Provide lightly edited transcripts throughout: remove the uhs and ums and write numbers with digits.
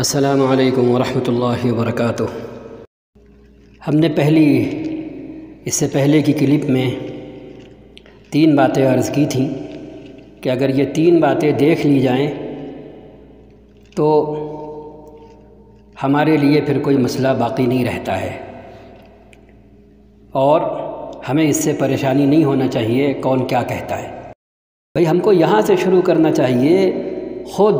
السلام علیکم ورحمۃ اللہ وبرکاتہ۔ ہم نے اس سے پہلے کی کلپ میں 3 باتیں عرض کی تھیں کہ اگر یہ 3 باتیں دیکھ لی جائیں تو ہمارے لیے پھر کوئی مسئلہ باقی نہیں رہتا ہے اور ہمیں اس سے پریشانی نہیں ہونا چاہیے کون کیا کہتا ہے۔ بھئی ہم کو یہاں سے شروع کرنا چاہیے، خود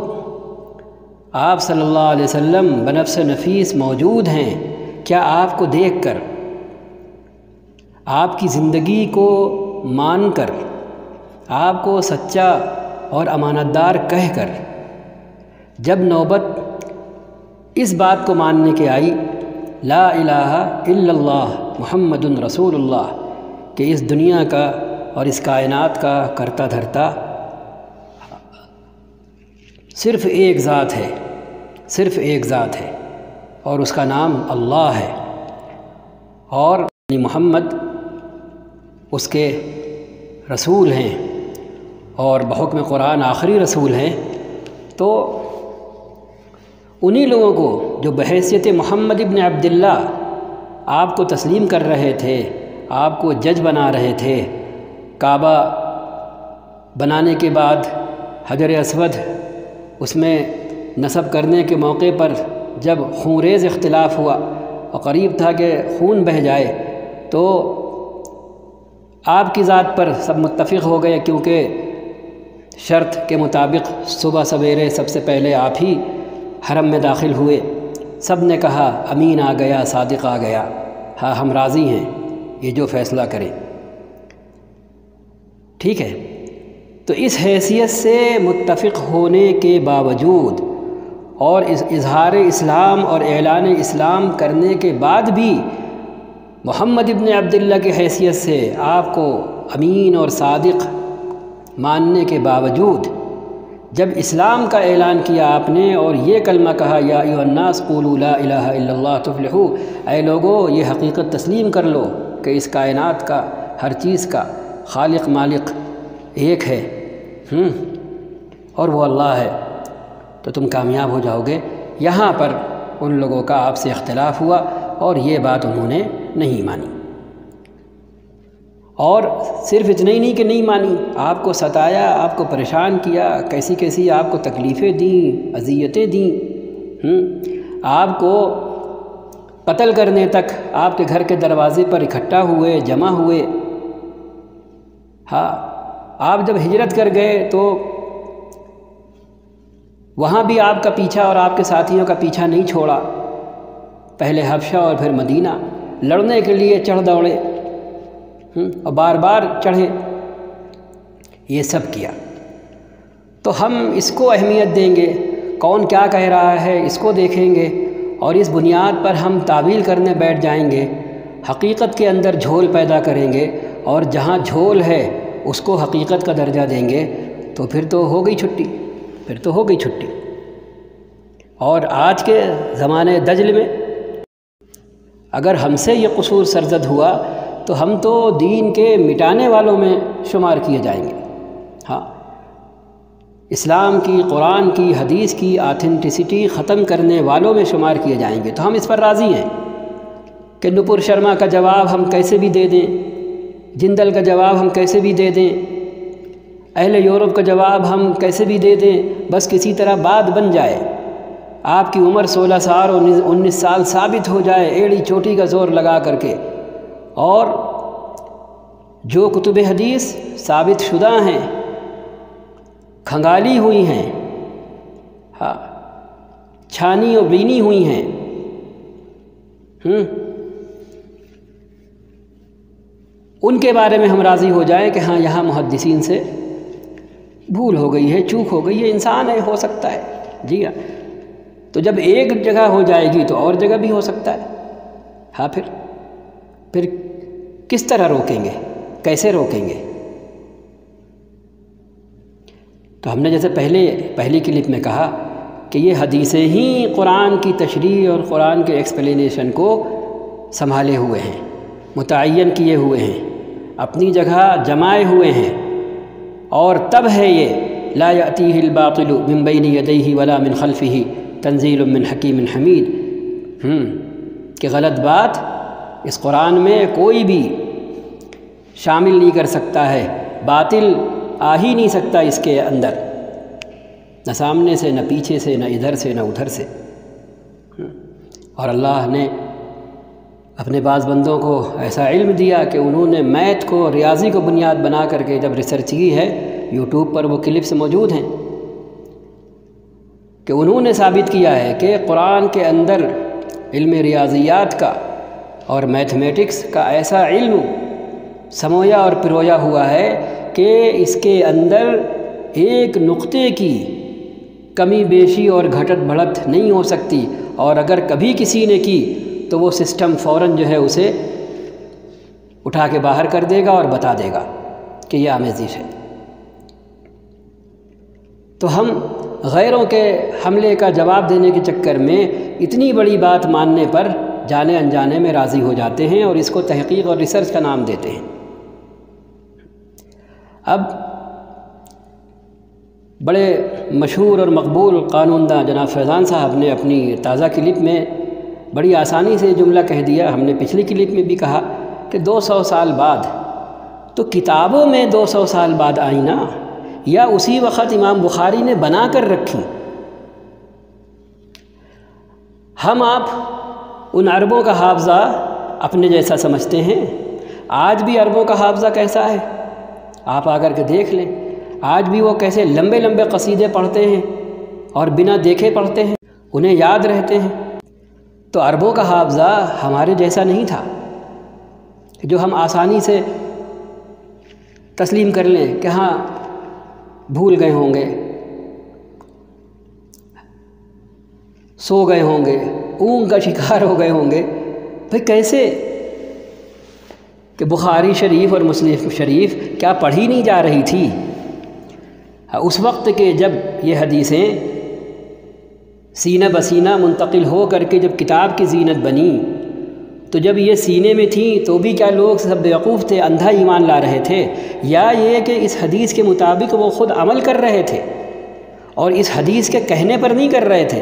آپ صلی اللہ علیہ وسلم بنفس نفیس موجود ہیں، کیا آپ کو دیکھ کر، آپ کی زندگی کو مان کر، آپ کو سچا اور امانت دار کہہ کر، جب نوبت اس بات کو ماننے کے آئی لا الہ الا اللہ محمد رسول اللہ، کہ اس دنیا کا اور اس کائنات کا کرتا دھرتا صرف ایک ذات ہے، صرف ایک ذات ہے اور اس کا نام اللہ ہے، اور محمد اس کے رسول ہیں اور بحکم قرآن آخری رسول ہیں، تو انہی لوگوں کو جو بحیثیت محمد ابن عبداللہ آپ کو تسلیم کر رہے تھے، آپ کو جج بنا رہے تھے، کعبہ بنانے کے بعد حجر اسود اس میں نصب کرنے کے موقع پر جب خونریز اختلاف ہوا اور قریب تھا کہ خون بہہ جائے، تو آپ کی ذات پر سب متفق ہو گئے، کیونکہ شرط کے مطابق صبح سویرے سب سے پہلے آپ ہی حرم میں داخل ہوئے، سب نے کہا امین آ گیا، صادق آ گیا، ہاں ہم راضی ہیں، یہ جو فیصلہ کریں، ٹھیک ہے۔ تو اس حیثیت سے متفق ہونے کے باوجود اور اس اظہار اسلام اور اعلان اسلام کرنے کے بعد بھی محمد ابن عبداللہ کی حیثیت سے آپ کو امین اور صادق ماننے کے باوجود جب اسلام کا اعلان کیا آپ نے اور یہ کلمہ کہا یا ایھا الناس قولوا لا الہ الا اللہ تفلحوا، اے لوگو یہ حقیقت تسلیم کر لو کہ اس کائنات کا ہر چیز کا خالق مالک ایک ہے اور وہ اللہ ہے، تو تم کامیاب ہو جاؤ گے۔ یہاں پر ان لوگوں کا آپ سے اختلاف ہوا اور یہ بات انہوں نے نہیں مانی، اور صرف اتنا ہی نہیں کہ نہیں مانی، آپ کو ستایا، آپ کو پریشان کیا، کیسی کیسی آپ کو تکلیفیں دیں، اذیتیں دیں، آپ کو قتل کرنے تک آپ کے گھر کے دروازے پر اکٹھا ہوئے، جمع ہوئے۔ ہاں، آپ جب ہجرت کر گئے تو وہاں بھی آپ کا پیچھا اور آپ کے ساتھیوں کا پیچھا نہیں چھوڑا، پہلے حبشہ اور پھر مدینہ لڑنے کے لیے چڑھ دوڑے اور بار بار چڑھے، یہ سب کیا۔ تو ہم اس کو اہمیت دیں گے، کون کیا کہہ رہا ہے اس کو دیکھیں گے، اور اس بنیاد پر ہم تعویل کرنے بیٹھ جائیں گے، حقیقت کے اندر جھول پیدا کریں گے، اور جہاں جھول ہے اس کو حقیقت کا درجہ دیں گے، تو پھر تو ہو گئی چھٹی، پھر تو ہو گئی چھٹی۔ اور آج کے زمانے دجل میں اگر ہم سے یہ قصور سرزد ہوا تو ہم تو دین کے مٹانے والوں میں شمار کیے جائیں گے۔ ہاں، اسلام کی، قرآن کی، حدیث کی آتھینٹسٹی ختم کرنے والوں میں شمار کیے جائیں گے۔ تو ہم اس پر راضی ہیں کہ نپور شرما کا جواب ہم کیسے بھی دے دیں، جندل کا جواب ہم کیسے بھی دے دیں، اہل یورپ کا جواب ہم کیسے بھی دے دیں، بس کسی طرح بات بن جائے، آپ کی عمر 16 سال اور 19 سال ثابت ہو جائے ایڑی چوٹی کا زور لگا کر کے، اور جو کتب حدیث ثابت شدہ ہیں، کھنگالی ہوئی ہیں، ہاں چھانی اور بینی ہوئی ہیں، ان کے بارے میں ہم راضی ہو جائیں کہ ہاں یہاں محدثین سے بھول ہو گئی ہے، چوک ہو گئی ہے، انسان ہے، ہو سکتا ہے، جی ہاں۔ تو جب ایک جگہ ہو جائے گی تو اور جگہ بھی ہو سکتا ہے، ہاں پھر کس طرح روکیں گے، کیسے روکیں گے؟ تو ہم نے جیسے پہلی کلپ میں کہا کہ یہ حدیثیں ہی قرآن کی تشریح اور قرآن کے ایکسپلینیشن کو سنبھالے ہوئے ہیں، متعین کیے ہوئے ہیں، اپنی جگہ جمائے ہوئے ہیں، اور تب ہے یہ لا یأتیہ الباطل من بین یدیہ ولا من خلفہ، تنزیل من حکیم حمید، کہ غلط بات اس قرآن میں کوئی بھی شامل نہیں کر سکتا ہے، باطل آ ہی نہیں سکتا اس کے اندر، نہ سامنے سے، نہ پیچھے سے، نہ ادھر سے، نہ ادھر سے۔ اور اللہ نے اپنے بعض بندوں کو ایسا علم دیا کہ انہوں نے میتھ کو، ریاضی کو بنیاد بنا کر کے جب ریسرچ کی ہے، یوٹیوب پر وہ کلپس موجود ہیں، کہ انہوں نے ثابت کیا ہے کہ قرآن کے اندر علم ریاضیات کا اور میتھمیٹکس کا ایسا علم سمویا اور پرویا ہوا ہے کہ اس کے اندر ایک نقطے کی کمی بیشی اور گھٹت بڑھت نہیں ہو سکتی، اور اگر کبھی کسی نے کی تو وہ سسٹم فوراً جو ہے اسے اٹھا کے باہر کر دے گا اور بتا دے گا کہ یہ آمیزش ہے۔ تو ہم غیروں کے حملے کا جواب دینے کے چکر میں اتنی بڑی بات ماننے پر جانے انجانے میں راضی ہو جاتے ہیں اور اس کو تحقیق اور ریسرچ کا نام دیتے ہیں۔ اب بڑے مشہور اور مقبول قانون داں جناب فیضان صاحب نے اپنی تازہ کلپ میں بڑی آسانی سے جملہ کہہ دیا، ہم نے پچھلی کلپ میں بھی کہا کہ 200 سال بعد، تو کتابوں میں 200 سال بعد آئی نا، یا اسی وقت امام بخاری نے بنا کر رکھی؟ ہم آپ ان عربوں کا حافظہ اپنے جیسا سمجھتے ہیں۔ آج بھی عربوں کا حافظہ کیسا ہے آپ آ کر کے دیکھ لیں، آج بھی وہ کیسے لمبے لمبے قصیدے پڑھتے ہیں اور بنا دیکھے پڑھتے ہیں، انہیں یاد رہتے ہیں۔ تو عربوں کا حافظہ ہمارے جیسا نہیں تھا جو ہم آسانی سے تسلیم کر لیں کہ ہاں بھول گئے ہوں گے، سو گئے ہوں گے، اونگ کا شکار ہو گئے ہوں گے۔ بھئی کیسے کہ بخاری شریف اور مسلم شریف کیا پڑھی نہیں جا رہی تھی اس وقت کے جب یہ حدیثیں سینہ بسینہ منتقل ہو کر کے جب کتاب کی زینت بنی، تو جب یہ سینے میں تھیں تو بھی کیا لوگ سب بیوقوف تھے، اندھا ایمان لا رہے تھے، یا یہ کہ اس حدیث کے مطابق وہ خود عمل کر رہے تھے اور اس حدیث کے کہنے پر نہیں کر رہے تھے،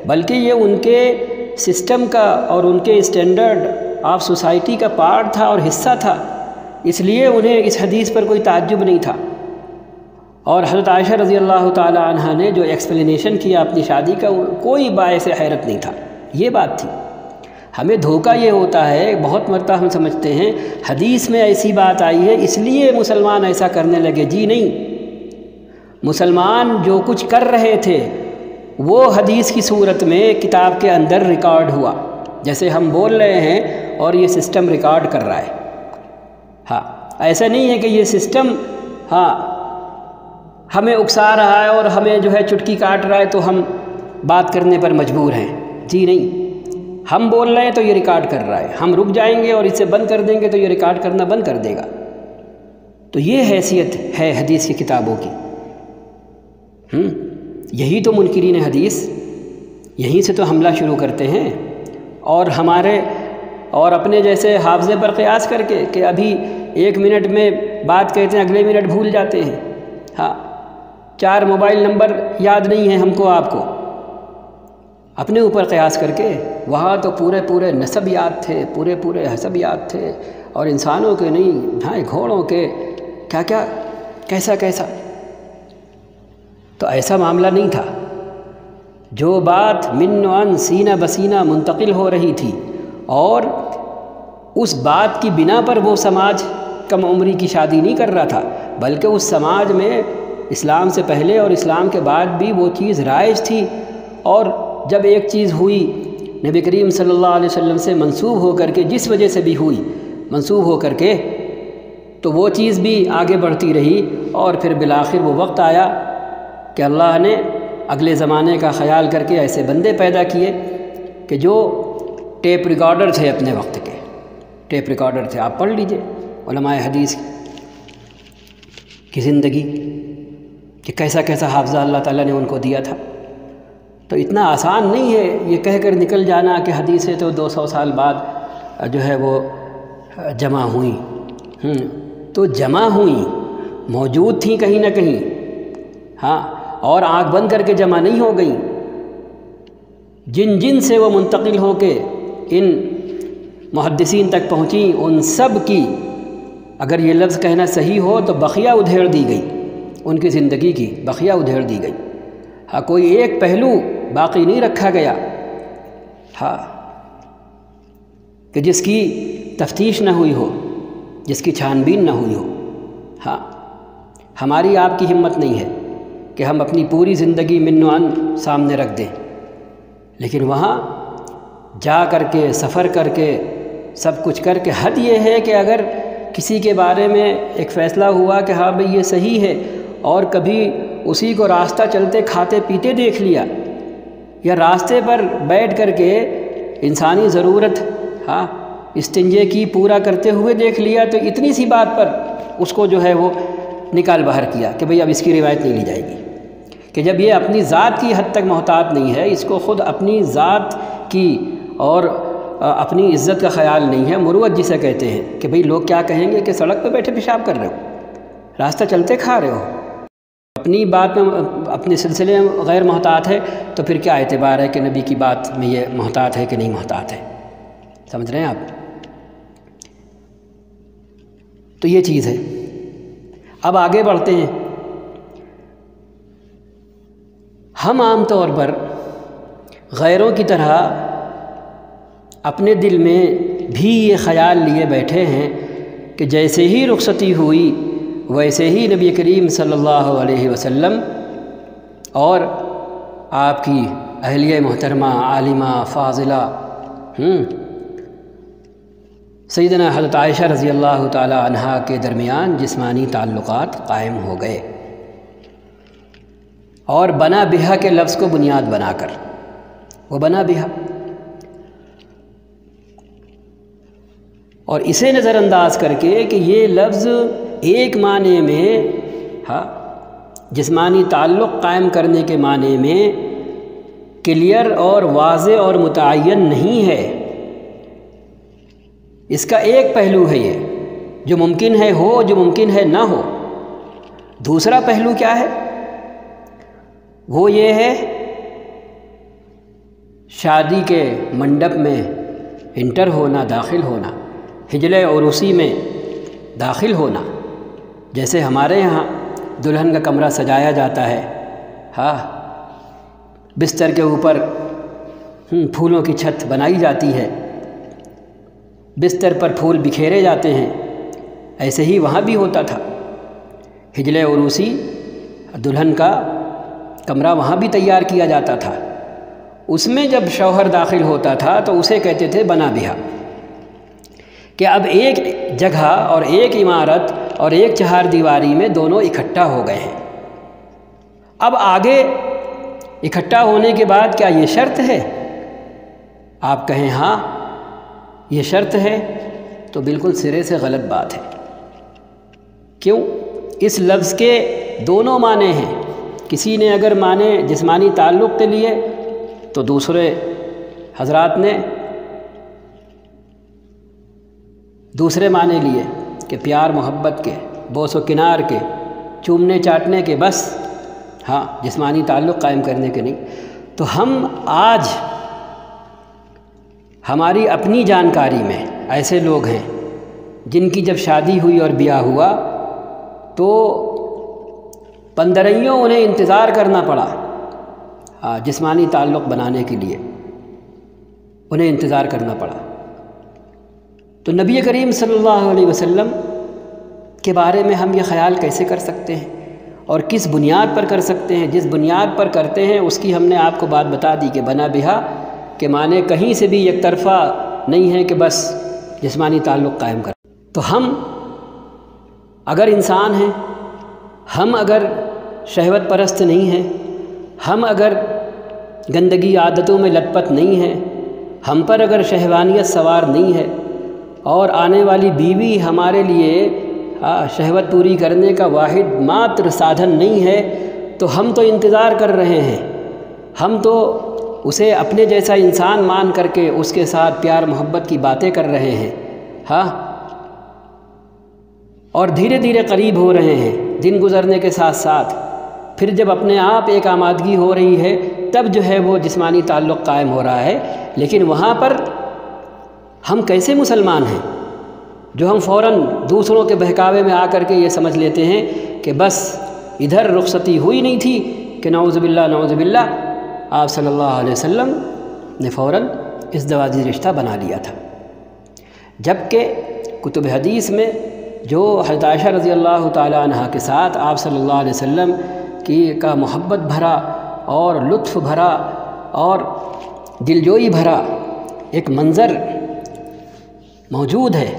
بلکہ یہ ان کے سسٹم کا اور ان کے اسٹینڈرڈ آف سوسائٹی کا پارٹ تھا اور حصہ تھا، اس لیے انہیں اس حدیث پر کوئی تعجب نہیں تھا۔ اور حضرت عائشہ رضی اللہ تعالی عنہا نے جو ایکسپلینیشن کیا اپنی شادی کا، کوئی باعث حیرت نہیں تھا۔ یہ بات تھی۔ ہمیں دھوکہ یہ ہوتا ہے، بہت مرتبہ ہم سمجھتے ہیں حدیث میں ایسی بات آئی ہے اس لیے مسلمان ایسا کرنے لگے۔ جی نہیں، مسلمان جو کچھ کر رہے تھے وہ حدیث کی صورت میں کتاب کے اندر ریکارڈ ہوا، جیسے ہم بول رہے ہیں اور یہ سسٹم ریکارڈ کر رہا ہے۔ ہاں، ایسا نہیں ہے کہ یہ سسٹم ہمیں اکسا رہا ہے اور ہمیں جو ہے چٹکی کاٹ رہا ہے تو ہم بات کرنے پر مجبور ہیں۔ جی نہیں، ہم بول رہے ہیں تو یہ ریکارڈ کر رہا ہے، ہم رک جائیں گے اور اسے بند کر دیں گے تو یہ ریکارڈ کرنا بند کر دے گا۔ تو یہ حیثیت ہے حدیث کی کتابوں کی۔ یہی تو منکرین حدیث یہیں سے تو حملہ شروع کرتے ہیں، اور ہمارے اور اپنے جیسے حافظے پر قیاس کر کے کہ ابھی 1 منٹ میں بات کہتے ہیں، اگلے منٹ بھول جاتے ہیں۔ 4 موبائل نمبر یاد نہیں ہیں ہم کو، آپ کو، اپنے اوپر قیاس کر کے۔ وہاں تو پورے نسب یاد تھے، پورے حسب یاد تھے، اور انسانوں کے نہیں، گھوڑوں کے، کیا کیسا۔ تو ایسا معاملہ نہیں تھا۔ جو بات من و عن سینہ بسینہ منتقل ہو رہی تھی، اور اس بات کی بنا پر وہ سماج کم عمری کی شادی نہیں کر رہا تھا، بلکہ اس سماج میں اسلام سے پہلے اور اسلام کے بعد بھی وہ چیز رائج تھی، اور جب ایک چیز ہوئی نبی کریم صلی اللہ علیہ وسلم سے منسوب ہو کر کے، جس وجہ سے بھی ہوئی منسوب ہو کر کے، تو وہ چیز بھی آگے بڑھتی رہی، اور پھر بالآخر وہ وقت آیا کہ اللہ نے اگلے زمانے کا خیال کر کے ایسے بندے پیدا کیے کہ جو ٹیپ ریکارڈر تھے، اپنے وقت کے ٹیپ ریکارڈر تھے۔ آپ پڑھ لیجئے علماء حدیث کی زندگی کہ کیسا حافظہ اللہ تعالیٰ نے ان کو دیا تھا۔ تو اتنا آسان نہیں ہے یہ کہہ کر نکل جانا کہ حدیثیں تو 200 سال بعد جو ہے وہ جمع ہوئیں۔ تو جمع ہوئیں، موجود تھیں کہیں نہ کہیں، اور آنکھ بند کر کے جمع نہیں ہو گئیں۔ جن جن سے وہ منتقل ہو کے ان محدثین تک پہنچیں ان سب کی اگر یہ لفظ کہنا صحیح ہو تو بقیہ ادھیڑ دی گئی، ان کی زندگی کی بقیہ ادھیڑ دی گئی۔ ہاں، کوئی ایک پہلو باقی نہیں رکھا گیا، ہاں، کہ جس کی تفتیش نہ ہوئی ہو، جس کی چھان بین نہ ہوئی ہو۔ ہاں، ہماری آپ کی ہمت نہیں ہے کہ ہم اپنی پوری زندگی من و عن سامنے رکھ دیں، لیکن وہاں جا کر کے سفر کر کے سب کچھ کر کے حد یہ ہے کہ اگر کسی کے بارے میں ایک فیصلہ ہوا کہ ہاں بھئی یہ صحیح ہے، اور کبھی اسی کو راستہ چلتے کھاتے پیتے دیکھ لیا، یا راستے پر بیٹھ کر کے انسانی ضرورت ہاں استنجے کی پورا کرتے ہوئے دیکھ لیا، تو اتنی سی بات پر اس کو جو ہے وہ نکال باہر کیا کہ بھئی اب اس کی روایت نہیں لی جائے گی، کہ جب یہ اپنی ذات کی حد تک محتاط نہیں ہے، اس کو خود اپنی ذات کی اور اپنی عزت کا خیال نہیں ہے، مروت جسے کہتے ہیں کہ بھئی لوگ کیا کہیں گے کہ سڑک پہ بیٹھے پیشاب کر رہے ہو، راستہ چلتے کھا رہے ہو، اپنی بات میں اپنے سلسلے میں غیر محتاط ہے، تو پھر کیا اعتبار ہے کہ نبی کی بات میں یہ محتاط ہے کہ نہیں محتاط ہے؟ سمجھ رہے ہیں آپ؟ تو یہ چیز ہے۔ اب آگے بڑھتے ہیں۔ ہم عام طور پر غیروں کی طرح اپنے دل میں بھی یہ خیال لیے بیٹھے ہیں کہ جیسے ہی رخصتی ہوئی ویسے ہی نبی کریم صلی اللہ علیہ وسلم اور آپ کی اہلیہ محترمہ عالمہ فاضلہ سیدنا حضرت عائشہ رضی اللہ تعالی عنہا کے درمیان جسمانی تعلقات قائم ہو گئے، اور بنا بہا کے لفظ کو بنیاد بنا کر، وہ بنا بہا، اور اسے نظر انداز کر کے کہ یہ لفظ ایک معنی میں ہاں جسمانی تعلق قائم کرنے کے معنی میں کلیئر اور واضح اور متعین نہیں ہے، اس کا ایک پہلو ہے یہ جو ممکن ہے ہو، جو ممکن ہے نہ ہو۔ دوسرا پہلو کیا ہے؟ وہ یہ ہے شادی کے منڈپ میں انٹر ہونا، داخل ہونا، حجلہ عروسی میں داخل ہونا، جیسے ہمارے یہاں دلہن کا کمرہ سجایا جاتا ہے، ہاں، بستر کے اوپر پھولوں کی چھت بنائی جاتی ہے، بستر پر پھول بکھیرے جاتے ہیں، ایسے ہی وہاں بھی ہوتا تھا۔ حجلہ عروسی، دلہن کا کمرہ وہاں بھی تیار کیا جاتا تھا، اس میں جب شوہر داخل ہوتا تھا تو اسے کہتے تھے بنا بہا، کہ اب ایک جگہ اور ایک عمارت اور ایک چہار دیواری میں دونوں اکٹھا ہو گئے ہیں۔ اب آگے اکٹھا ہونے کے بعد کیا یہ شرط ہے؟ آپ کہیں ہاں یہ شرط ہے، تو بالکل سرے سے غلط بات ہے۔ کیوں؟ اس لفظ کے دونوں معنی ہیں، کسی نے اگر معنی جسمانی تعلق کے لیے تو دوسرے حضرات نے دوسرے معنی لیے کہ پیار محبت کے، بوس و کنار کے، چومنے چاٹنے کے، بس ہاں جسمانی تعلق قائم کرنے کے نہیں۔ تو ہم آج ہماری اپنی جانکاری میں ایسے لوگ ہیں جن کی جب شادی ہوئی اور بیاہ ہوا تو 15 انہیں انتظار کرنا پڑا جسمانی تعلق بنانے کے لیے، انہیں انتظار کرنا پڑا۔ تو نبی کریم صلی اللہ علیہ وسلم کے بارے میں ہم یہ خیال کیسے کر سکتے ہیں اور کس بنیاد پر کر سکتے ہیں؟ جس بنیاد پر کرتے ہیں اس کی ہم نے آپ کو بات بتا دی کہ بنا بہا کے معنی کہیں سے بھی یک طرفہ نہیں ہے کہ بس جسمانی تعلق قائم کر۔ تو ہم اگر انسان ہیں، ہم اگر شہوت پرست نہیں ہیں، ہم اگر گندگی عادتوں میں لت پت نہیں ہیں، ہم پر اگر شہوانیت سوار نہیں ہے، اور آنے والی بیوی ہمارے لیے شہوت پوری کرنے کا واحد ماتر سادھن نہیں ہے، تو ہم تو انتظار کر رہے ہیں، ہم تو اسے اپنے جیسا انسان مان کر کے اس کے ساتھ پیار محبت کی باتیں کر رہے ہیں، ہاں، اور دھیرے دھیرے قریب ہو رہے ہیں، دن گزرنے کے ساتھ ساتھ پھر جب اپنے آپ ایک آمادگی ہو رہی ہے تب جو ہے وہ جسمانی تعلق قائم ہو رہا ہے۔ لیکن وہاں پر ہم کیسے مسلمان ہیں جو ہم فوراً دوسروں کے بہکاوے میں آ کر کے یہ سمجھ لیتے ہیں کہ بس ادھر رخصتی ہوئی نہیں تھی کہ نعوذ باللہ آپ صلی اللہ علیہ وسلم نے فوراً ازدواجی رشتہ بنا لیا تھا۔ جبکہ کتب حدیث میں جو حضرت عائشہ رضی اللہ تعالی عنہا کے ساتھ آپ صلی اللہ علیہ وسلم کا محبت بھرا اور لطف بھرا اور دلجوئی بھرا ایک منظر موجود ہے،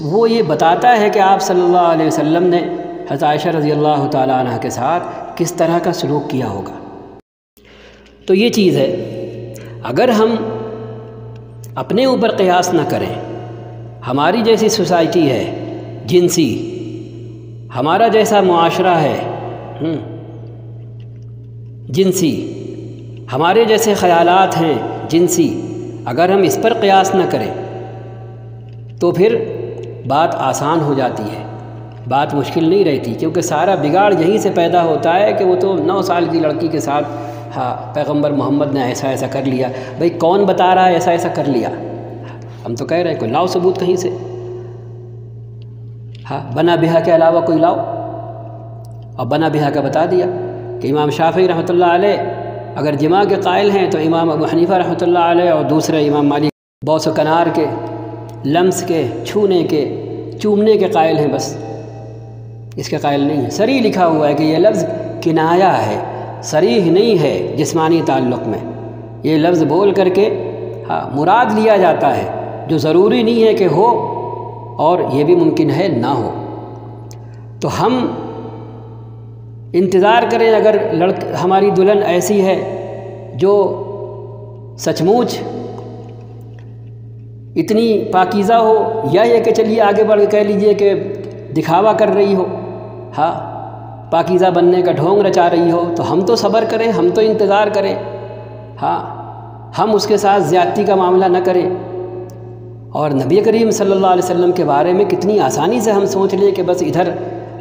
وہ یہ بتاتا ہے کہ آپ صلی اللہ علیہ وسلم نے حضرت عائشہ رضی اللہ تعالی عنہا کے ساتھ کس طرح کا سلوک کیا ہوگا۔ تو یہ چیز ہے، اگر ہم اپنے اوپر قیاس نہ کریں، ہماری جیسی سوسائٹی ہے جنسی، ہمارا جیسا معاشرہ ہے جنسی، ہمارے جیسے خیالات ہیں جنسی، اگر ہم اس پر قیاس نہ کریں تو پھر بات آسان ہو جاتی ہے، بات مشکل نہیں رہتی، کیونکہ سارا بگاڑ یہیں سے پیدا ہوتا ہے کہ وہ تو 9 سال کی لڑکی کے ساتھ پیغمبر محمد نے ایسا کر لیا۔ بھئی کون بتا رہا ہے ایسا کر لیا؟ ہم تو کہہ رہے ہیں کوئی لاؤ ثبوت کہیں سے، بنا بہا کے علاوہ کوئی لاؤ، اور بنا بہا کا بتا دیا کہ امام شافعی رحمۃ اللہ علیہ اگر جماع کے قائل ہیں تو امام ابو حنیفہ رحمۃ اللہ علیہ اور دوسرے امام مالک بوس و کنار کے، لمس کے، چھونے کے، چومنے کے قائل ہیں، بس اس کے قائل نہیں ہے۔ صریح لکھا ہوا ہے کہ یہ لفظ کنایا ہے، صریح نہیں ہے جسمانی تعلق میں، یہ لفظ بول کر کے مراد لیا جاتا ہے جو ضروری نہیں ہے کہ ہو، اور یہ بھی ممکن ہے نہ ہو۔ تو ہم انتظار کریں اگر ہماری دلہن ایسی ہے جو سچ مچ اتنی پاکیزہ ہو، یا یہ کہ چلیے آگے بڑھ کے کہہ لیجئے کہ دکھاوا کر رہی ہو، پاکیزہ بننے کا ڈھونگ رچا رہی ہو، تو ہم تو صبر کریں، ہم تو انتظار کریں، ہم اس کے ساتھ زیادتی کا معاملہ نہ کریں۔ اور نبی کریم صلی اللہ علیہ وسلم کے بارے میں کتنی آسانی سے ہم سوچ لیں کہ بس ادھر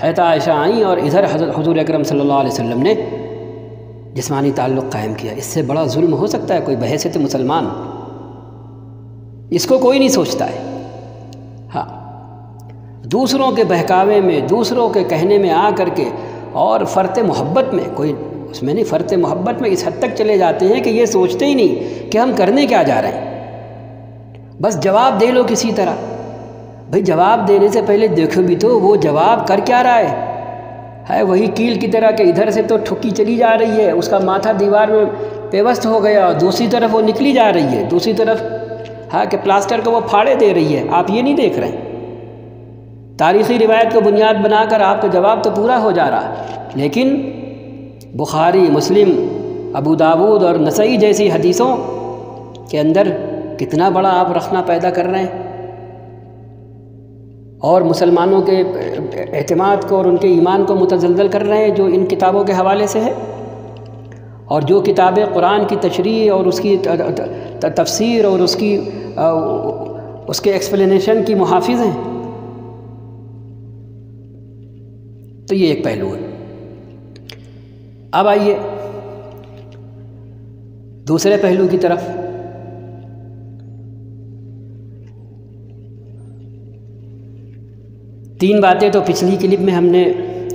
حضرت عائشہ آئیں اور ادھر حضور اکرم صلی اللہ علیہ وسلم نے جسمانی تعلق قائم کیا۔ اس سے بڑا ظلم ہو سکتا ہے کوئی بحیثیت مسلمان؟ اس کو کوئی نہیں سوچتا ہے۔ دوسروں کے بہکاوے میں، دوسروں کے کہنے میں آ کر کے، اور فرط محبت میں، کوئی اس میں نہیں، فرط محبت میں اس حد تک چلے جاتے ہیں کہ یہ سوچتے ہی نہیں کہ ہم کرنے کیا جا رہے ہیں، بس جواب دے لو کسی طرح۔ بھئی جواب دینے سے پہلے دیکھو بھی تو وہ جواب کر کیا رہا ہے وہی کیل کی طرح کہ ادھر سے تو ٹھکی چلی جا رہی ہے، اس کا ماتھا دیوار میں پیوست ہو گیا، اور دوسری طرف وہ نکلی جا رہی ہے، دوسری طرف کہ پلاسٹر کو وہ پھاڑے دے رہی ہے، آپ یہ نہیں دیکھ رہے ہیں۔ تاریخی روایت کو بنیاد بنا کر آپ کا جواب تو پورا ہو جا رہا ہے، لیکن بخاری، مسلم، ابو داود اور نسائی جیسی حدیثوں کے اندر کتنا بڑا آپ رخنہ پیدا کر رہے ہیں، اور مسلمانوں کے اعتماد کو اور ان کے ایمان کو متزلزل کر رہے ہیں جو ان کتابوں کے حوالے سے ہے، اور جو کتابیں قرآن کی تشریح اور اس کی تفسیر اور اس کے ایکسپلینیشن کی محافظ ہیں۔ تو یہ ایک پہلو ہے۔ اب آئیے دوسرے پہلو کی طرف۔ تین باتیں تو پچھلی کلپ میں ہم نے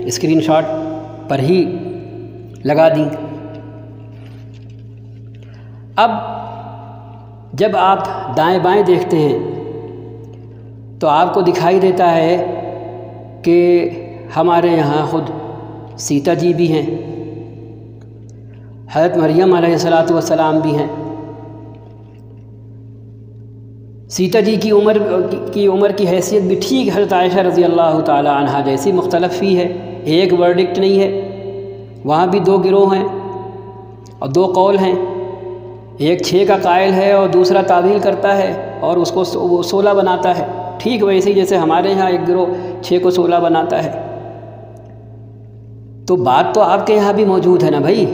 اسکرین شاٹ پر ہی لگا دیں۔ اب جب آپ دائیں بائیں دیکھتے ہیں تو آپ کو دکھائی دیتا ہے کہ ہمارے یہاں خود سیتا جی بھی ہیں، حضرت مریم علیہ السلام بھی ہیں۔ سیتا جی کی عمر کی حیثیت بھی ٹھیک حضرت عائشہ رضی اللہ تعالی عنہا جیسی مختلف ہی ہے، ایک ورڈکٹ نہیں ہے، وہاں بھی 2 گروہ ہیں اور 2 قول ہیں، ایک 6 کا قائل ہے اور دوسرا تعویل کرتا ہے اور اس کو وہ 16 بناتا ہے، ٹھیک ویسے ہی جیسے ہمارے یہاں ایک گروہ 6 کو 16 بناتا ہے۔ تو بات تو آپ کے یہاں بھی موجود ہے نا بھائی،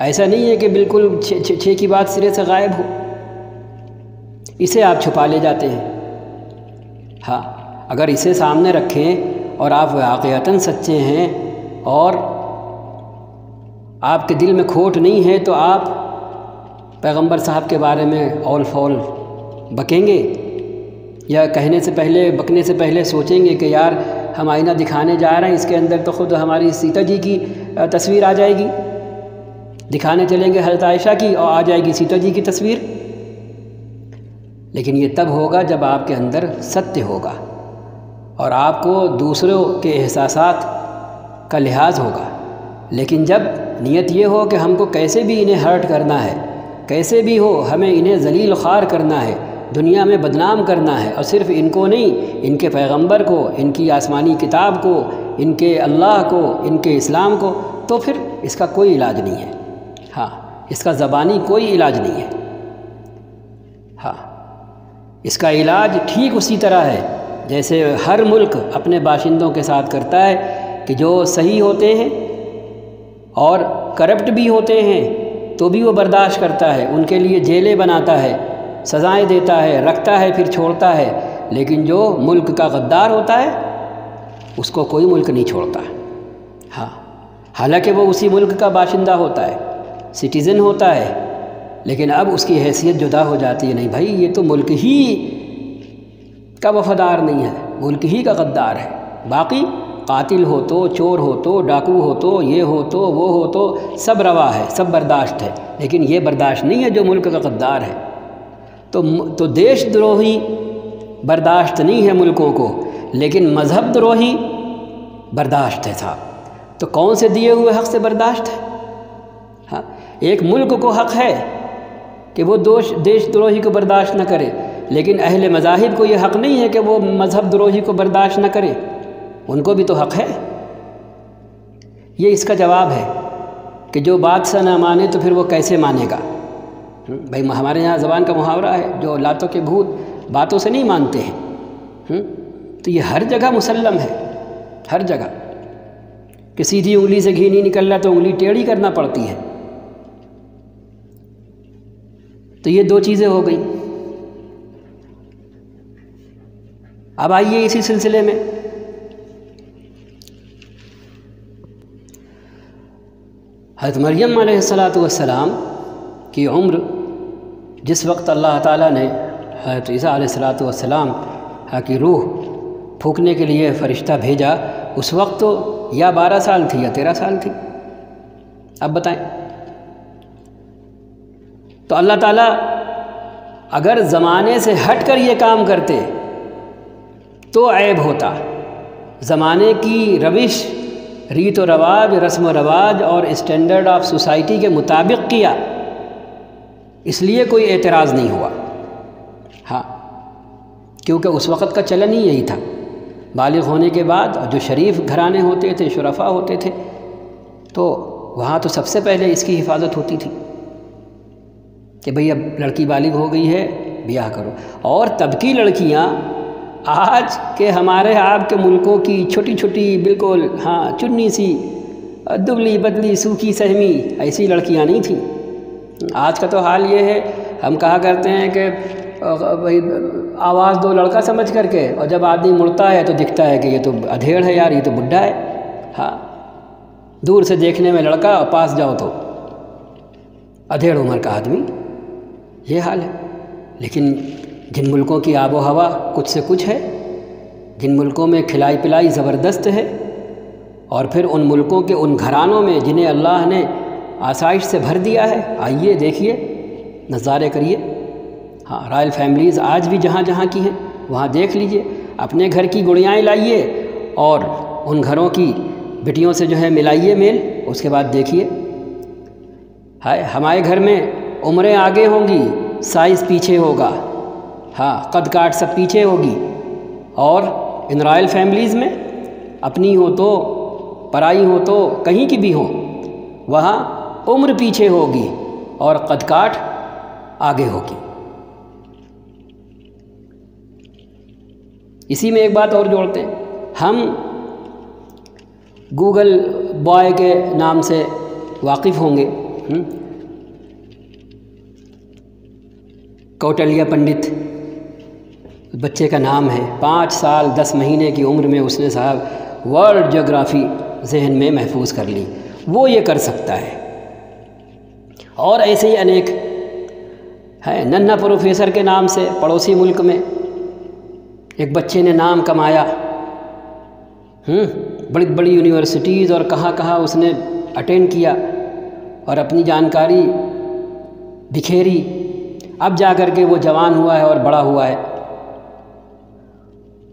ایسا نہیں ہے کہ بالکل 6 کی بات سرے سے غائب ہو، اسے آپ چھپا لے جاتے ہیں۔ اگر اسے سامنے رکھیں اور آپ واقعتاً سچے ہیں اور آپ کے دل میں کھوٹ نہیں ہے تو آپ پیغمبر صاحب کے بارے میں اول فول بکیں گے، یا کہنے سے پہلے بکنے سے پہلے سوچیں گے کہ یار ہم آئینہ دکھانے جا رہے ہیں، اس کے اندر تو خود ہماری سیتا جی کی تصویر آ جائے گی، دکھانے چلیں گے حضرت عائشہ کی اور آ جائے گی سیتا جی کی تصویر۔ لیکن یہ تب ہوگا جب آپ کے اندر ستیہ ہوگا اور آپ کو دوسروں کے احساسات کا لحاظ ہوگا۔ لیکن جب نیت یہ ہو کہ ہم کو کیسے بھی انہیں ہرٹ کرنا ہے، کیسے بھی ہو ہمیں انہیں ذلیل خوار کرنا ہے، دنیا میں بدنام کرنا ہے، اور صرف ان کو نہیں، ان کے پیغمبر کو، ان کی آسمانی کتاب کو، ان کے اللہ کو، ان کے اسلام کو، تو پھر اس کا کوئی علاج نہیں ہے۔ ہاں، اس کا زبانی کوئی علاج نہیں ہے۔ ہاں، اس کا علاج ٹھیک اسی طرح ہے جیسے ہر ملک اپنے باشندوں کے ساتھ کرتا ہے کہ جو صحیح ہوتے ہیں اور کرپٹ بھی ہوتے ہیں تو بھی وہ برداشت کرتا ہے، ان کے لیے جیلیں بناتا ہے، سزائیں دیتا ہے، رکھتا ہے، پھر چھوڑتا ہے۔ لیکن جو ملک کا غدار ہوتا ہے اس کو کوئی ملک نہیں چھوڑتا۔ ہاں، حالانکہ وہ اسی ملک کا باشندہ ہوتا ہے، سٹیزن ہوتا ہے، لیکن اب اس کی حیثیت جدا ہو جاتی ہے، نہیں بھائی یہ تو ملک ہی کا وفادار نہیں ہے، ملک ہی کا غدار ہے، باقی قاتل ہو تو، چور ہو تو، ڈاکو ہو تو، یہ ہو تو، وہ ہو تو، سب روا ہے، سب برداشت ہے، لیکن یہ برداشت نہیں ہے جو ملک کا غدار ہے۔ تو دیش دروہی برداشت نہیں ہے ملکوں کو، لیکن مذہب دروہی برداشت ہے صاحب۔ تو کون سے دیے ہوئے حق سے برداشت ہے؟ ہاں، ایک ملک کو حق ہے کہ وہ دیش دروہی کو برداشت نہ کرے، لیکن اہل مذاہب کو یہ حق نہیں ہے کہ وہ مذہب دروہی کو برداشت نہ کرے، ان کو بھی تو حق ہے۔ یہ اس کا جواب ہے کہ جو بات سے نہ مانے تو پھر وہ کیسے مانے گا؟ بھائی ہمارے یہاں زبان کا محاورہ ہے، جو لاتوں کے بھوت باتوں سے نہیں مانتے ہیں، تو یہ ہر جگہ مسلم ہے، ہر جگہ کہ سیدھی انگلی سے گھی نہیں نکل رہا تو انگلی ٹیڑھی کرنا پڑتی ہے۔ تو یہ دو چیزیں ہو گئی۔ اب آئیے اسی سلسلے میں حضرت مریم علیہ السلام کی عمر جس وقت اللہ تعالیٰ نے حضرت عیسیٰ علیہ السلام کی روح پھونکنے کے لیے فرشتہ بھیجا، اس وقت تو یا 12 سال تھی یا 13 سال تھی، اب بتائیں۔ تو اللہ تعالیٰ اگر زمانے سے ہٹ کر یہ کام کرتے تو عیب ہوتا، زمانے کی روش، ریت و رواج، رسم و رواج اور اسٹینڈرڈ آف سوسائٹی کے مطابق کیا، اس لیے کوئی اعتراض نہیں ہوا۔ ہاں، کیونکہ اس وقت کا چلن ہی یہی تھا، بالغ ہونے کے بعد جو شریف گھرانے ہوتے تھے، شرفا ہوتے تھے، تو وہاں تو سب سے پہلے اس کی حفاظت ہوتی تھی کہ بھئی اب لڑکی بالغ ہو گئی ہے، بیاہ کرو۔ اور تب کی لڑکیاں آج کے ہمارے آپ کے ملکوں کی چھوٹی چھوٹی بالکل چنی سی دبلی بدلی سوکھی سہمی ایسی لڑکیاں نہیں تھیں۔ آج کا تو حال یہ ہے، ہم کہا کرتے ہیں کہ بھئی آواز دو لڑکا سمجھ کر کے، اور جب آدمی مڑتا ہے تو دکھتا ہے کہ یہ تو ادھیڑ ہے یار، یہ تو بڈھا ہے۔ ہاں، دور سے دیکھنے میں لڑکا اور پاس جاؤ تو ادھیڑ عمر کا آدمی، یہ حال ہے۔ لیکن جن ملکوں کی آب و ہوا کچھ سے کچھ ہے، جن ملکوں میں کھلائی پلائی زبردست ہے، اور پھر ان ملکوں کے ان گھرانوں میں جنہیں اللہ نے آسائش سے بھر دیا ہے، آئیے دیکھیے، نظارے کریے۔ ہاں، رائل فیملیز آج بھی جہاں جہاں کی ہیں وہاں دیکھ لیجئے، اپنے گھر کی گڑیائیں لائیے اور ان گھروں کی بیٹیوں سے جو ہے ملائیے میل، اس کے بعد دیکھیے۔ ہمارے گھر میں عمریں آگے ہوں گی، سائز پیچھے ہوگا، ہاں، قد کاٹ سب پیچھے ہوگی، اور ان رائل فیملیز میں اپنی ہو تو پرائی ہو تو کہیں کی بھی ہو، وہاں عمر پیچھے ہوگی اور قد کاٹ آگے ہوگی۔ اسی میں ایک بات اور جوڑتے ہیں، ہم گوگل بوائے کے نام سے واقف ہوں گے، کوٹلیہ پنڈت بچے کا نام ہے، 5 سال 10 مہینے کی عمر میں اس نے صاحب ورلڈ جغرافی ذہن میں محفوظ کر لی، وہ یہ کر سکتا ہے۔ اور ایسے ہی انیک ہے۔ ننھا پروفیسر کے نام سے پڑوسی ملک میں ایک بچے نے نام کمایا، بڑی بڑی یونیورسٹیز اور کہاں کہاں اس نے اٹینڈ کیا اور اپنی جانکاری بکھیری، اب جا کر کے وہ جوان ہوا ہے اور بڑا ہوا ہے۔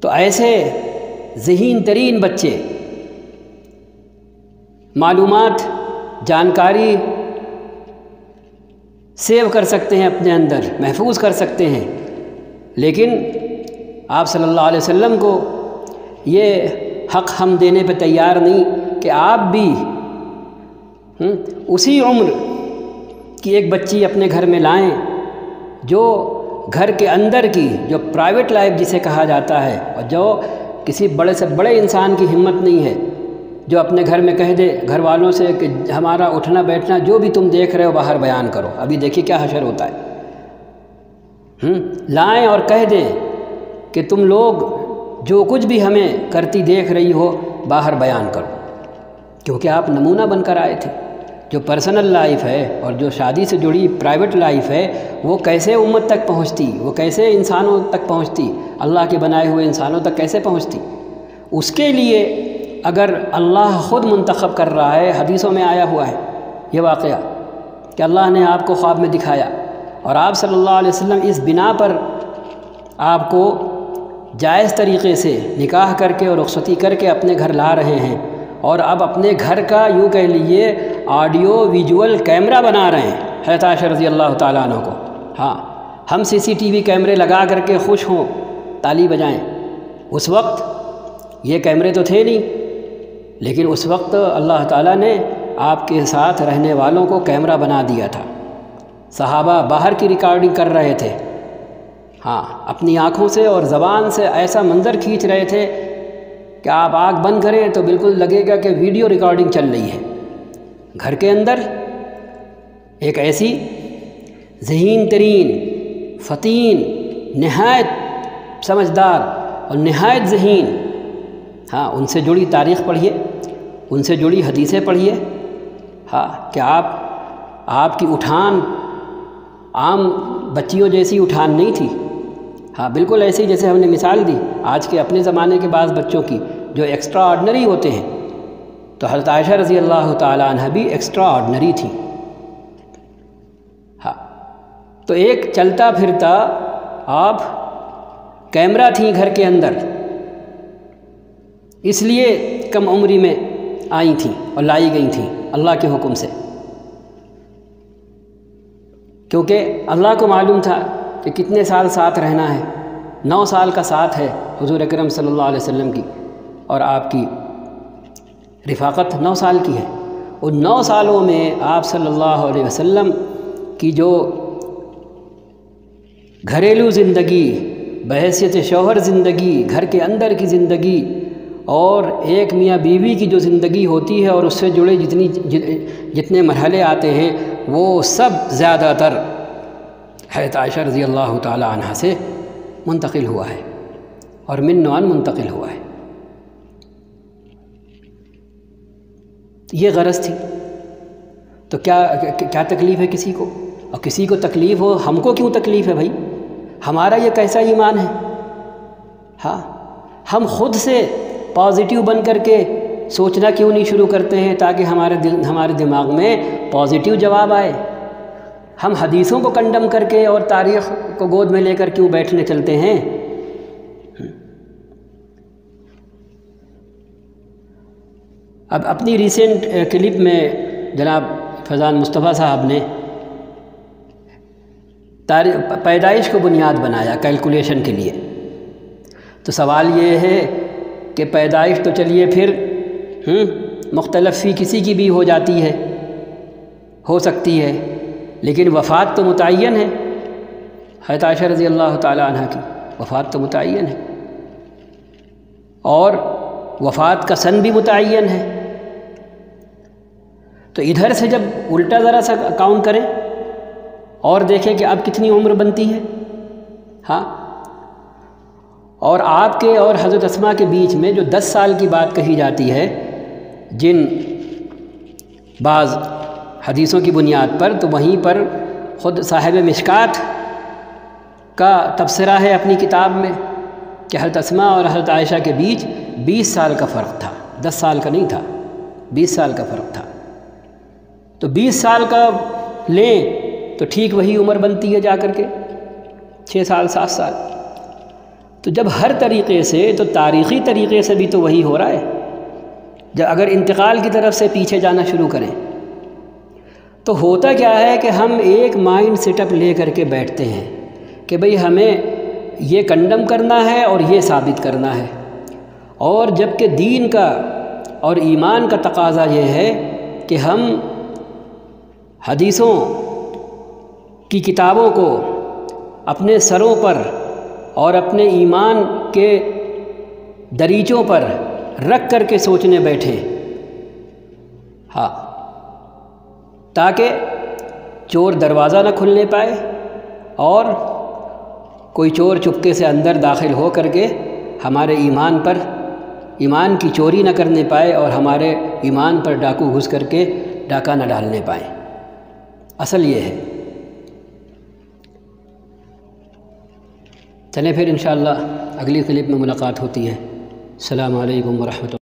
تو ایسے ذہین ترین بچے معلومات، جانکاری سیو کر سکتے ہیں، اپنے اندر محفوظ کر سکتے ہیں، لیکن آپ صلی اللہ علیہ وسلم کو یہ حق ہم دینے پہ تیار نہیں کہ آپ بھی اسی عمر کی ایک بچی اپنے گھر میں لائیں جو گھر کے اندر کی، جو پرائیویٹ لائف جسے کہا جاتا ہے، اور جو کسی بڑے سے بڑے انسان کی ہمت نہیں ہے جو اپنے گھر میں کہہ دے گھر والوں سے کہ ہمارا اٹھنا بیٹھنا جو بھی تم دیکھ رہے ہو باہر بیان کرو۔ ابھی دیکھیے کیا حشر ہوتا ہے۔ لائیں اور کہہ دیں کہ تم لوگ جو کچھ بھی ہمیں کرتی دیکھ رہی ہو باہر بیان کرو، کیونکہ آپ نمونہ بن کر آئے تھے۔ جو پرسنل لائف ہے اور جو شادی سے جڑی پرائیویٹ لائف ہے وہ کیسے امت تک پہنچتی، وہ کیسے انسانوں تک پہنچتی، اللہ کے بنائے ہوئے انسانوں تک کیسے پہنچتی، اس کے لیے اگر اللہ خود منتخب کر رہا ہے۔ حدیثوں میں آیا ہوا ہے یہ واقعہ کہ اللہ نے آپ کو خواب میں دکھایا اور آپ صلی اللہ علیہ وسلم اس بنا پر آپ کو جائز طریقے سے نکاح کر کے اور رخصتی کر کے اپنے گھر لا رہے ہیں، اور اب اپنے گھر کا یوں کہہ لیجیے آڈیو ویژول کیمرہ بنا رہے ہیں حضرت عائشہ رضی اللہ تعالیٰ عنہ کو۔ ہاں، ہم CCTV کیمرے لگا کر کے خوش ہوں، تالی بجائیں۔ اس وقت یہ کیمرے تو تھے نہیں، لیکن اس وقت اللہ تعالیٰ نے آپ کے ساتھ رہنے والوں کو کیمرہ بنا دیا تھا۔ صحابہ باہر کی ریکارڈنگ کر رہے تھے، ہاں، اپنی آنکھوں سے اور زبان سے ایسا منظر کھینچ رہے تھے کہ آپ آنکھ بند کریں تو بالکل لگے گا کہ ویڈیو ریکارڈنگ چل رہی ہے۔ گھر کے اندر ایک ایسی ذہین ترین، فطین، نہایت سمجھدار اور نہایت ذہین، ہاں، ان سے جڑی تاریخ پڑھیے، ان سے جڑی حدیثیں پڑھیے، ہاں، کہ آپ کی اٹھان عام بچیوں جیسی اٹھان نہیں تھی، ہاں، بالکل ایسی جیسے ہم نے مثال دی آج کے اپنے زمانے کے بعض بچوں کی جو ایکسٹرا آرڈنری ہوتے ہیں، تو حضرت عائشہ رضی اللہ تعالیٰ عنہ بھی ایکسٹرا آرڈنری تھی۔ ہاں، تو ایک چلتا پھرتا آپ کیمرہ تھیں گھر کے اندر، اس لیے کم عمری میں آئی تھیں اور لائی گئی تھیں اللہ کے حکم سے، کیونکہ اللہ کو معلوم تھا کہ کتنے سال ساتھ رہنا ہے۔ 9 سال کا ساتھ ہے حضور اکرم صلی اللہ علیہ وسلم کی، اور آپ کی رفاقت 9 سال کی ہے۔ ان 9 سالوں میں آپ صلی اللہ علیہ وسلم کی جو گھریلو زندگی، بحیثیت شوہر زندگی، گھر کے اندر کی زندگی، اور ایک میاں بیوی کی جو زندگی ہوتی ہے اور اس سے جڑے جتنے مرحلے آتے ہیں، وہ سب زیادہ تر حضرت عائشہ رضی اللہ تعالی عنہ سے منتقل ہوا ہے اور من نوع منتقل ہوا ہے۔ یہ غرض تھی، تو کیا تکلیف ہے کسی کو؟ اور کسی کو تکلیف ہو، ہم کو کیوں تکلیف ہے بھائی؟ ہمارا یہ کیسا ایمان ہے؟ ہاں، ہم خود سے پازیٹیو بن کر کے سوچنا کیوں نہیں شروع کرتے ہیں تاکہ ہمارے دماغ میں پازیٹیو جواب آئے؟ ہم حدیثوں کو کنڈم کر کے اور تاریخ کو گود میں لے کر کیوں بیٹھنے چلتے ہیں؟ اب اپنی ریسنٹ کلپ میں جناب فیضان مصطفیٰ صاحب نے پیدائش کو بنیاد بنایا کیلکولیشن کے لیے، تو سوال یہ ہے کہ پیدائش تو چلیے پھر مختلف فی کسی کی بھی ہو جاتی ہے، ہو سکتی ہے، لیکن وفات تو متعین ہے۔ حضرت عائشہ رضی اللہ تعالی عنہ کی وفات تو متعین ہے، اور وفات کا سن بھی متعین ہے۔ تو ادھر سے جب الٹا ذرا سا کاؤنٹ کریں اور دیکھیں کہ اب کتنی عمر بنتی ہے، ہاں، اور آپ کے اور حضرت اسماء کے بیچ میں جو 10 سال کی بات کہی جاتی ہے جن بعض حدیثوں کی بنیاد پر، تو وہیں پر خود صاحب مشکات کا تبصرہ ہے اپنی کتاب میں کہ حضرت اسماء اور حضرت عائشہ کے بیچ 20 سال کا فرق تھا، 10 سال کا نہیں تھا، 20 سال کا فرق تھا۔ تو 20 سال کا لیں تو ٹھیک وہی عمر بنتی ہے جا کر کے 6 سال 7 سال۔ تو جب ہر طریقے سے، تو تاریخی طریقے سے بھی تو وہی ہو رہا ہے۔ جب اگر انتقال کی طرف سے پیچھے جانا شروع کریں تو ہوتا کیا ہے کہ ہم ایک مائنڈ سیٹ اپ لے کر کے بیٹھتے ہیں کہ بھئی ہمیں یہ کنڈم کرنا ہے اور یہ ثابت کرنا ہے، اور جب کہ دین کا اور ایمان کا تقاضا یہ ہے کہ ہم حدیثوں کی کتابوں کو اپنے سروں پر اور اپنے ایمان کے دریچوں پر رکھ کر کے سوچنے بیٹھیں، ہاں، تاکہ چور دروازہ نہ کھلنے پائے اور کوئی چور چپکے سے اندر داخل ہو کر کے ہمارے ایمان پر ایمان کی چوری نہ کرنے پائے اور ہمارے ایمان پر ڈاکو گھس کر کے ڈاکہ نہ ڈالنے پائیں۔ اصل یہ ہے۔ چلیں پھر انشاءاللہ اگلی کلپ میں ملاقات ہوتی ہے۔ السلام علیکم ورحمۃ اللہ۔